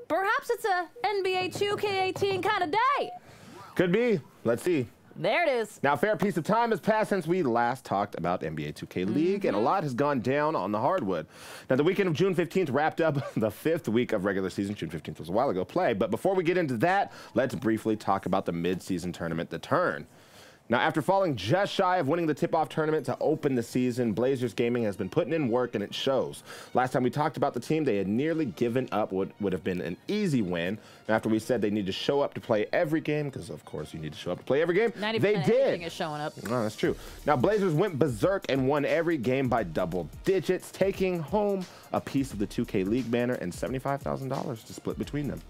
Perhaps it's a NBA 2K18 kind of day. Could be. Let's see. There it is. Now, a fair piece of time has passed since we last talked about NBA 2K League, and a lot has gone down on the hardwood. Now, the weekend of June 15th wrapped up the 5th week of regular season. June 15th was a while ago play. But before we get into that, let's briefly talk about the mid-season tournament, The Turn. Now, after falling just shy of winning the tip-off tournament to open the season, Blazers Gaming has been putting in work, and it shows. Last time we talked about the team, they had nearly given up what would have been an easy win. And after we said they need to show up to play every game, because of course you need to show up to play every game, 90% they of did. everything is showing up. Oh, that's true. Now, Blazers went berserk and won every game by double digits, taking home a piece of the 2K League banner and $75,000 to split between them.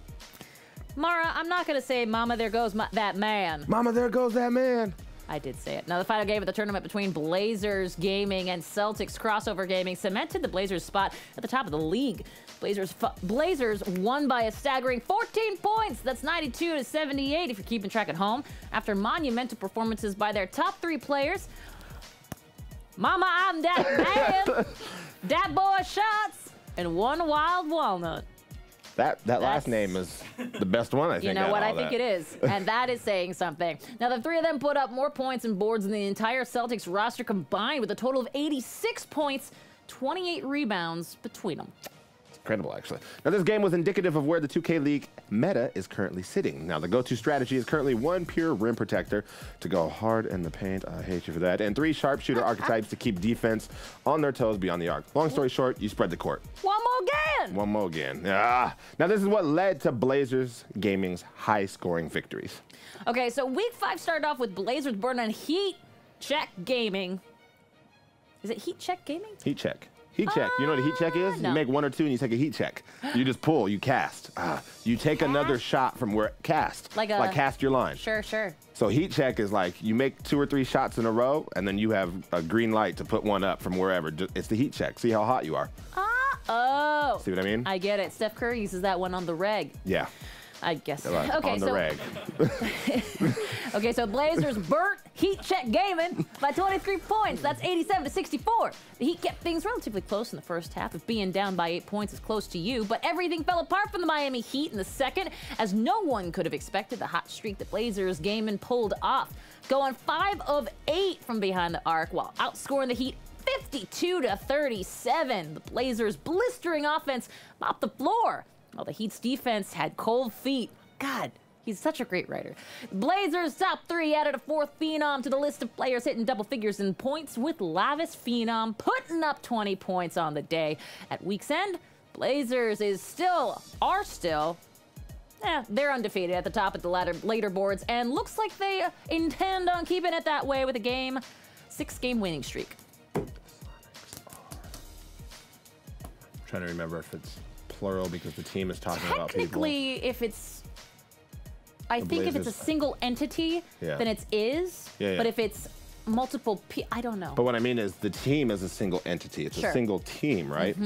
Mara, I'm not going to say, Mama, there goes that man. Mama, there goes that man. I did say it. Now, the final game of the tournament between Blazers Gaming and Celtics Crossover Gaming cemented the Blazers' spot at the top of the league. Blazers won by a staggering 14 points. That's 92-78 if you're keeping track at home. After monumental performances by their top 3 players. Mama, I'm that man. Dat boy shots and one wild walnut. That last name is the best one, I think. You know what? I think it is. And that is saying something. Now, the 3 of them put up more points and boards than the entire Celtics roster combined, with a total of 86 points, 28 rebounds between them. Incredible, actually. Now, this game was indicative of where the 2K League meta is currently sitting. Now, the go-to strategy is currently 1 pure rim protector to go hard in the paint. I hate you for that. And 3 sharpshooter archetypes to keep defense on their toes beyond the arc. Long story short, you spread the court. One more again. One more again. Ah. Now, this is what led to Blazers Gaming's high-scoring victories. Okay, so week 5 started off with Blazers burning Heat Check Gaming. Is it Heat Check Gaming? Heat check. Heat check. You know what a heat check is? No. You make 1 or 2 and you take a heat check. You just pull, you cast. You take another shot from where cast. Like cast your line. Sure, sure. So heat check is like you make 2 or 3 shots in a row and then you have a green light to put one up from wherever. It's the heat check. See how hot you are. Oh. See what I mean? I get it. Steph Curry uses that one on the reg. Yeah. I guess. Okay, on the reg. Okay, so Blazers burnt Heat Check Gaming by 23 points. That's 87-64. The Heat kept things relatively close in the first half, of being down by 8 points is close to you, but everything fell apart from the Miami Heat in the second, as no one could have expected the hot streak that Blazers Gaming pulled off, going 5 of 8 from behind the arc while outscoring the Heat 52-37. The Blazers' blistering offense mopped the floor, while the Heat's defense had cold feet. God, he's such a great writer. Blazers' top 3 added a 4th phenom to the list of players hitting double figures in points, with Lavis Phenom putting up 20 points on the day. At week's end, Blazers are still, they're undefeated at the top of the leaderboards, and looks like they intend on keeping it that way with a 6-game winning streak. I'm trying to remember if it's plural because the team is talking about people. Technically, if it's, I think if it's a single entity, then it's is. But if it's multiple, I don't know. But what I mean is the team is a single entity. It's a single team, right?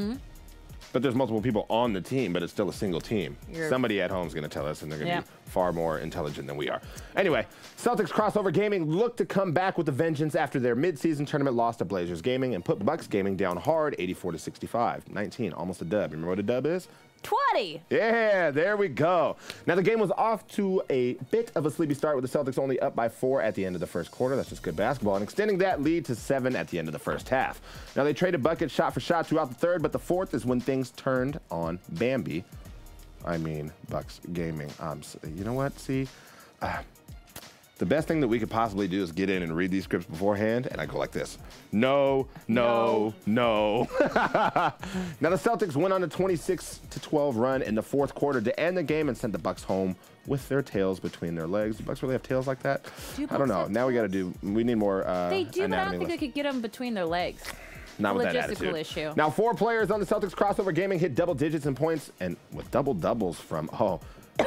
But there's multiple people on the team, but it's still a single team. Somebody at home is going to tell us, and they're going to be far more intelligent than we are. Anyway, Celtics Crossover Gaming looked to come back with a vengeance after their mid-season tournament loss to Blazers Gaming and put Bucks Gaming down hard, 84-65. 19, almost a dub. Remember what a dub is? 20. Yeah, there we go. Now, the game was off to a bit of a sleepy start, with the Celtics only up by 4 at the end of the first quarter. That's just good basketball. And extending that lead to 7 at the end of the first half. Now, they traded buckets shot for shot throughout the third, but the fourth is when things turned on Bambi. I mean, Bucks Gaming. You know what? See, the best thing that we could possibly do is get in and read these scripts beforehand, and I go like this. No, no, no. Now, the Celtics went on a 26-12 run in the fourth quarter to end the game and sent the Bucks home with their tails between their legs. Do Bucks really have tails like that? I don't know. Now we need more They do, but I don't think they could get them between their legs. Not with that attitude. Issue. Now, 4 players on the Celtics Crossover Gaming hit double digits in points, and with double doubles from,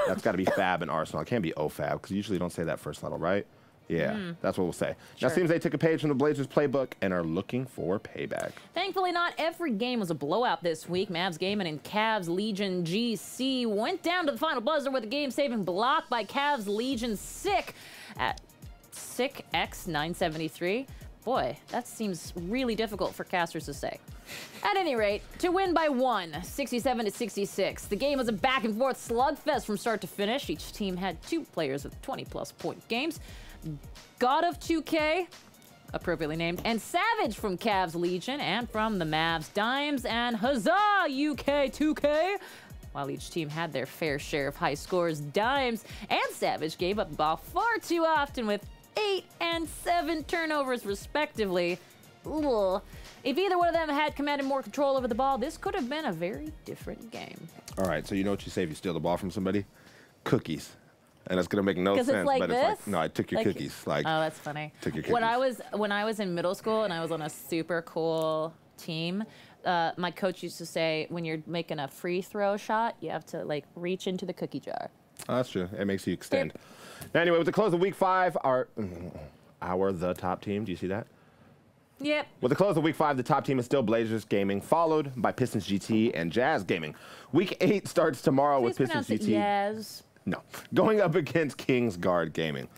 that's got to be Fab and Arsenal. It can't be OFAB, because usually you don't say that first letter, right? Yeah, that's what we'll say. Now, it seems they took a page from the Blazers playbook and are looking for payback. Thankfully, not every game was a blowout this week. Mavs Gaming and Cavs Legion GC went down to the final buzzer with a game-saving block by Cavs Legion Sick at Sick X973. Boy, that seems really difficult for casters to say. At any rate, to win by 1, 67-66. The game was a back-and-forth slugfest from start to finish. Each team had 2 players with 20-plus point games. God of 2K, appropriately named, and Savage from Cavs Legion, and from the Mavs Dimes, and Huzzah UK 2K. While each team had their fair share of high scores, Dimes and Savage gave up the ball far too often with 8 and 7 turnovers respectively. Ugh. If either one of them had commanded more control over the ball, this could have been a very different game. All right, so you know what you say if you steal the ball from somebody? Cookies. And it's gonna make no sense. It's like but this? it's like, no, I took your cookies. Like, oh, that's funny. Took your cookies. When I was in middle school and I was on a super cool team, my coach used to say, when you're making a free throw shot, you have to like reach into the cookie jar. Oh, that's true. It makes you extend. Anyway, with the close of week 5, the top team. Do you see that? Yep. With the close of week 5, the top team is still Blazers Gaming, followed by Pistons GT and Jazz Gaming. Week 8 starts tomorrow with Pistons GT. Yes. No. Going up against Kings Guard Gaming.